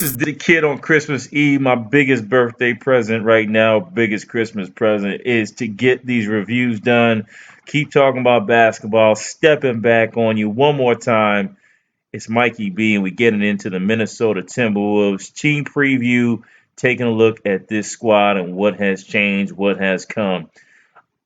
This is the kid on Christmas Eve. My biggest birthday present right now, biggest Christmas present is to get these reviews done. Keep talking about basketball, stepping back on you one more time. It's Mikey B, and we're getting into the Minnesota Timberwolves team preview, taking a look at this squad and what has changed, what has come.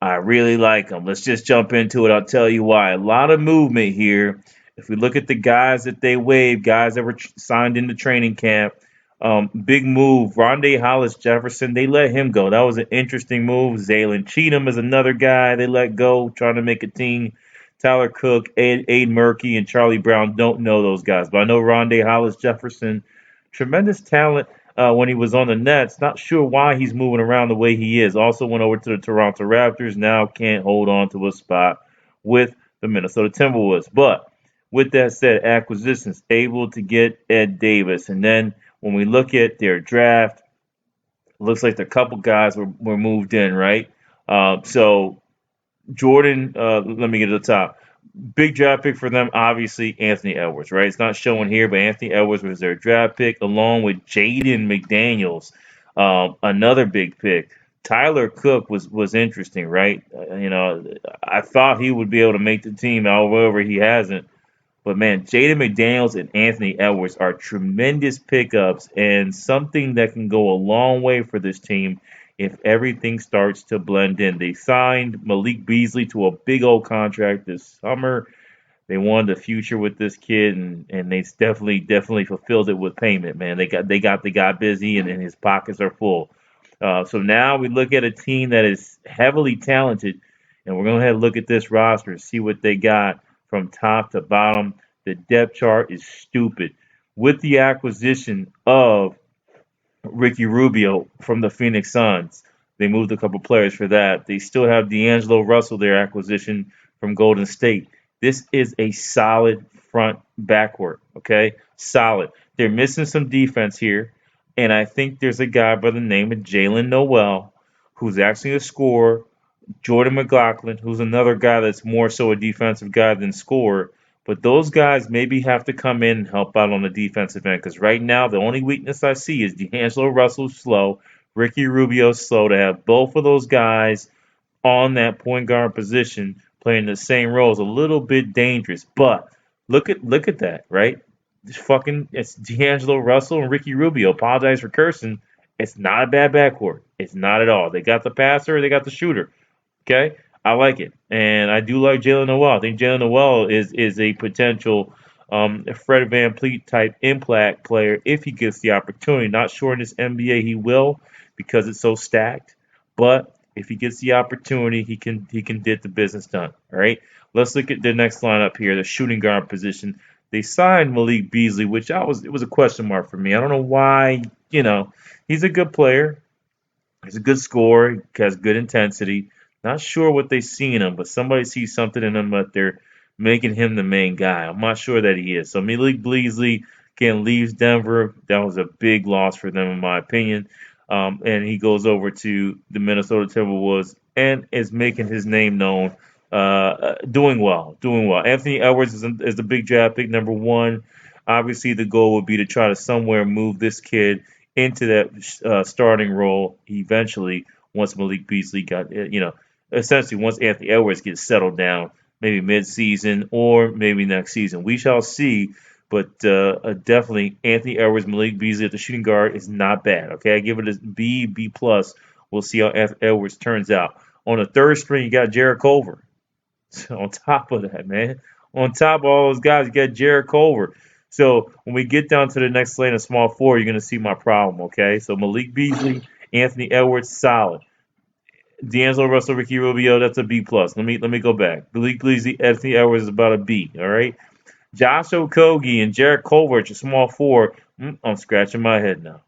I really like them. Let's just jump into it. I'll tell you why. A lot of movement here. If we look at the guys that they waived, guys that were signed into training camp, big move. Rondé Hollis Jefferson, they let him go. That was an interesting move. Zaylen Cheatham is another guy they let go, trying to make a team. Tyler Cook, Aid Murphy, and Charlie Brown don't know those guys, but I know Rondé Hollis Jefferson, tremendous talent when he was on the Nets. Not sure why he's moving around the way he is. Also went over to the Toronto Raptors. Now can't hold on to a spot with the Minnesota Timberwolves. But with that said, acquisitions able to get Ed Davis. And then when we look at their draft, it looks like a couple guys were moved in, right? So Jordan, let me get to the top. Big draft pick for them, obviously, Anthony Edwards, right? It's not showing here, but Anthony Edwards was their draft pick, along with Jaden McDaniels, another big pick. Tyler Cook was interesting, right? I thought he would be able to make the team, however, he hasn't. But man, Jaden McDaniels and Anthony Edwards are tremendous pickups and something that can go a long way for this team if everything starts to blend in. They signed Malik Beasley to a big old contract this summer. They wanted the future with this kid, and they definitely fulfilled it with payment. Man, they got busy, and his pockets are full. So now we look at a team that is heavily talented, and we're going to have to look at this roster and see what they got from top to bottom. The depth chart is stupid. With the acquisition of Ricky Rubio from the Phoenix Suns, they moved a couple players for that. They still have D'Angelo Russell, their acquisition from Golden State. This is a solid front backcourt, okay? Solid. They're missing some defense here, and I think there's a guy by the name of Jalen Noel who's actually a scorer. Jordan McLaughlin, who's another guy that's more so a defensive guy than scorer. But those guys maybe have to come in and help out on the defensive end because right now the only weakness I see is D'Angelo Russell's slow, Ricky Rubio's slow. To have both of those guys on that point guard position playing the same role is a little bit dangerous. But look at that, right? It's D'Angelo Russell and Ricky Rubio. Apologize for cursing. It's not a bad backcourt. It's not at all. They got the passer, they got the shooter. Okay, I like it, and I do like Jalen Noel. I think Jalen Noel is a potential Fred VanVleet type impact player if he gets the opportunity. Not sure in this NBA he will because it's so stacked, but if he gets the opportunity, he can get the business done. All right, let's look at the next lineup here, the shooting guard position. They signed Malik Beasley, which it was a question mark for me. I don't know why. He's a good player. He's a good scorer. He has good intensity. Not sure what they see in him, but somebody sees something in him that they're making him the main guy. I'm not sure that he is. So Malik Beasley again leaves Denver. That was a big loss for them, in my opinion. And he goes over to the Minnesota Timberwolves and is making his name known. Doing well, doing well. Anthony Edwards is the big draft pick, number one. Obviously, the goal would be to try to somewhere move this kid into that starting role eventually once Malik Beasley essentially once Anthony Edwards gets settled down, maybe mid-season or maybe next season. We shall see. But definitely Anthony Edwards, Malik Beasley at the shooting guard is not bad. Okay, I give it a B, B plus. We'll see how Anthony Edwards turns out. On the third string, you got Jarrett Culver. On top of that, man, on top of all those guys, you got Jarrett Culver. So when we get down to the next lane of small four, you're going to see my problem, okay? So Malik Beasley, Anthony Edwards, solid. D'Angelo Russell, Ricky Rubio, that's a B plus. Let me go back. Malik Beasley, Anthony Edwards is about a B. All right. Josh Okogie and Jarrett Culver at your small four. I'm scratching my head now.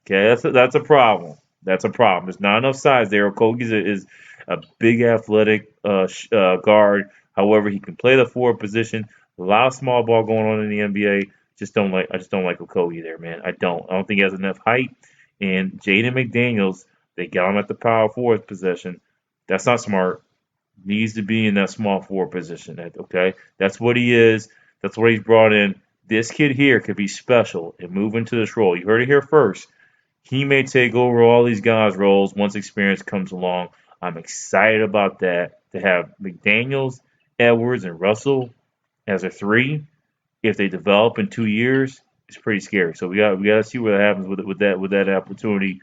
Okay, that's a problem. That's a problem. There's not enough size there. Okogie is a big athletic guard. However, he can play the forward position. A lot of small ball going on in the NBA. I just don't like Okogie there, man. I don't think he has enough height. And Jaden McDaniels, they got him at the power forward position. That's not smart. Needs to be in that small forward position. Okay, that's what he is. That's what he's brought in. This kid here could be special and move into this role. You heard it here first. He may take over all these guys' roles once experience comes along. I'm excited about that. To have McDaniels, Edwards, and Russell as a three, if they develop in 2 years, it's pretty scary. So we got to see what happens with that opportunity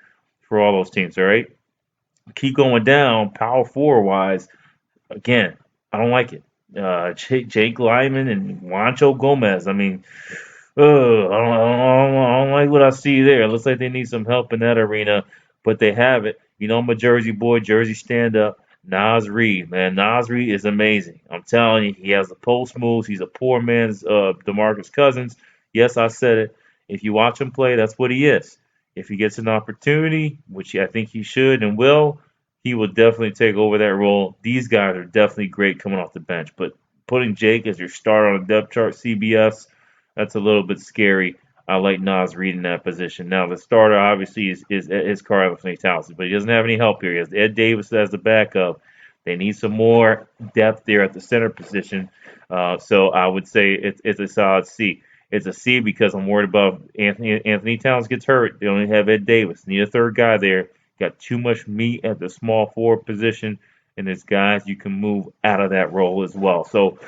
for all those teams. All right, keep going down power forward wise. Again, I don't like it. Jake Lyman and Juancho Gomez. I mean, I don't like what I see there. It looks like they need some help in that arena, but they have it. You know, I'm a Jersey boy, Jersey stand up. Nas Reed, man, Nas Reed is amazing. I'm telling you, he has the post moves. He's a poor man's DeMarcus Cousins. Yes, I said it. If you watch him play, that's what he is. If he gets an opportunity, which I think he should and will, he will definitely take over that role. These guys are definitely great coming off the bench, but putting Jake as your starter on a depth chart, CBS, that's a little bit scary. I like Nas Reed in that position. Now the starter obviously is Carl Anthony Towns, but he doesn't have any help here. He has Ed Davis as the backup. They need some more depth there at the center position. So I would say it's a solid C. It's a C because I'm worried about Anthony Towns gets hurt. They only have Ed Davis. Need a third guy there. Got too much meat at the small forward position, and there's guys you can move out of that role as well. So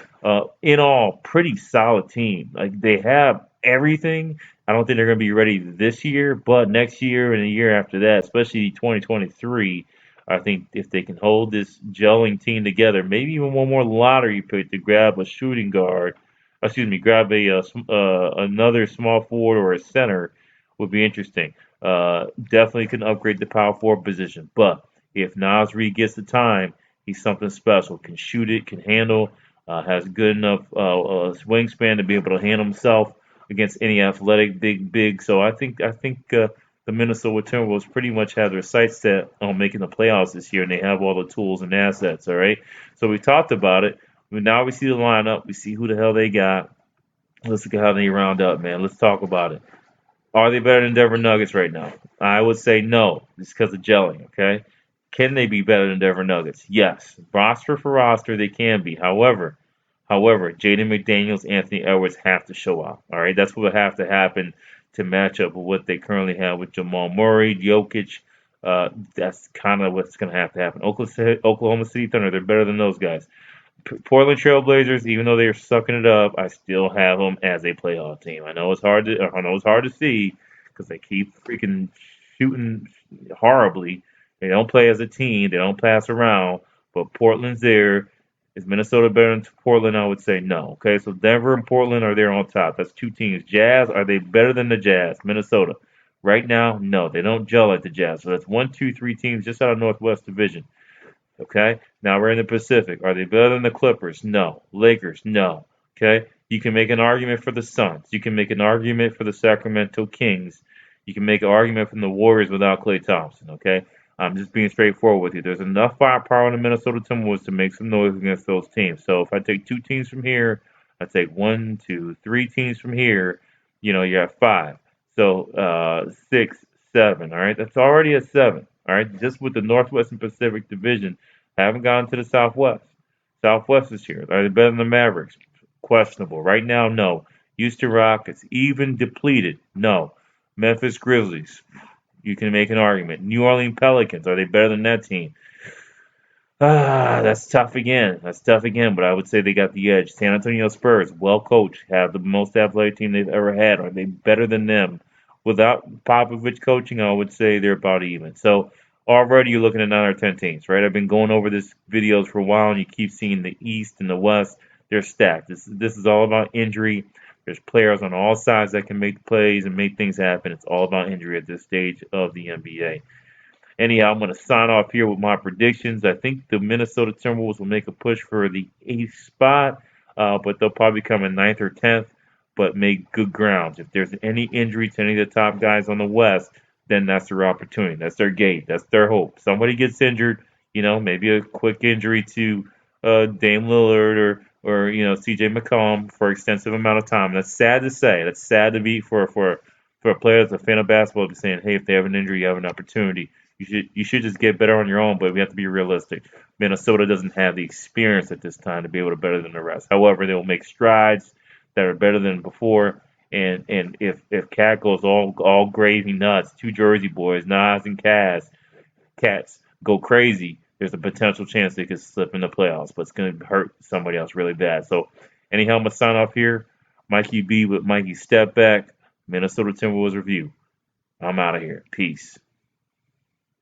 in all, pretty solid team. Like they have everything. I don't think they're going to be ready this year, but next year and the year after that, especially 2023, I think if they can hold this gelling team together, maybe even one more lottery pick to grab a shooting guard, excuse me, grab another small forward or a center would be interesting. Definitely can upgrade the power forward position, but if Nas Reed gets the time, he's something special. Can shoot it, can handle, has good enough wingspan to be able to handle himself against any athletic big. So I think the Minnesota Timberwolves pretty much have their sights set on making the playoffs this year, and they have all the tools and assets. All right, so we talked about it. Now we see the lineup. We see who the hell they got. Let's look at how they round up, man. Let's talk about it. Are they better than Denver Nuggets right now? I would say no, just because of gelling. Okay, can they be better than Denver Nuggets? Yes, roster for roster, they can be. However, Jaden McDaniels, Anthony Edwards have to show up. All right, that's what would have to happen to match up with what they currently have with Jamal Murray, Jokic. That's kind of what's going to have to happen. Oklahoma City Thunder, they're better than those guys. Portland Trailblazers, even though they're sucking it up, I still have them as a playoff team. I know it's hard to see because they keep freaking shooting horribly. They don't play as a team. They don't pass around. But Portland's there. Is Minnesota better than Portland? I would say no. Okay, so Denver and Portland are there on top. That's two teams. Jazz, are they better than the Jazz? Minnesota. Right now, no, they don't gel like the Jazz. So that's one, two, three teams just out of Northwest Division. Okay. Now we're in the Pacific. Are they better than the Clippers? No. Lakers? No. Okay. You can make an argument for the Suns. You can make an argument for the Sacramento Kings. You can make an argument from the Warriors without Klay Thompson. Okay. I'm just being straightforward with you. There's enough firepower in the Minnesota Timberwolves to make some noise against those teams. So if I take two teams from here, I take one, two, three teams from here. You have five. So 6, 7. All right. That's already a 7. All right. Just with the Northwest and Pacific Division. Haven't gone to the Southwest. Southwest this year. Are they better than the Mavericks? Questionable. Right now, no. Houston Rockets, even depleted. No. Memphis Grizzlies. You can make an argument. New Orleans Pelicans. Are they better than that team? That's tough again. That's tough again, but I would say they got the edge. San Antonio Spurs, well coached, have the most athletic team they've ever had. Are they better than them? Without Popovich coaching, I would say they're about even. So already you're looking at 9 or 10 teams, right? I've been going over this videos for a while, and you keep seeing the East and the West. They're stacked. This is all about injury. There's players on all sides that can make plays and make things happen. It's all about injury at this stage of the NBA. Anyhow, I'm going to sign off here with my predictions. I think the Minnesota Timberwolves will make a push for the 8th spot, but they'll probably come in 9th or 10th, but make good grounds. If there's any injury to any of the top guys on the West, then that's their opportunity. That's their gate. That's their hope. Somebody gets injured, maybe a quick injury to Dame Lillard or CJ McCollum for an extensive amount of time. That's sad to say. That's sad to be for a player that's a fan of basketball to be saying, hey, if they have an injury, you have an opportunity. You should just get better on your own, but we have to be realistic. Minnesota doesn't have the experience at this time to be able to better than the rest. However, they will make strides. that are better than before. And if Cat goes all gravy nuts, two Jersey boys, Nas and Cats go crazy, there's a potential chance they could slip in the playoffs, but it's going to hurt somebody else really bad. So, anyhow, I'm going to sign off here. Mikey B with Mikey Step Back, Minnesota Timberwolves Review. I'm out of here. Peace.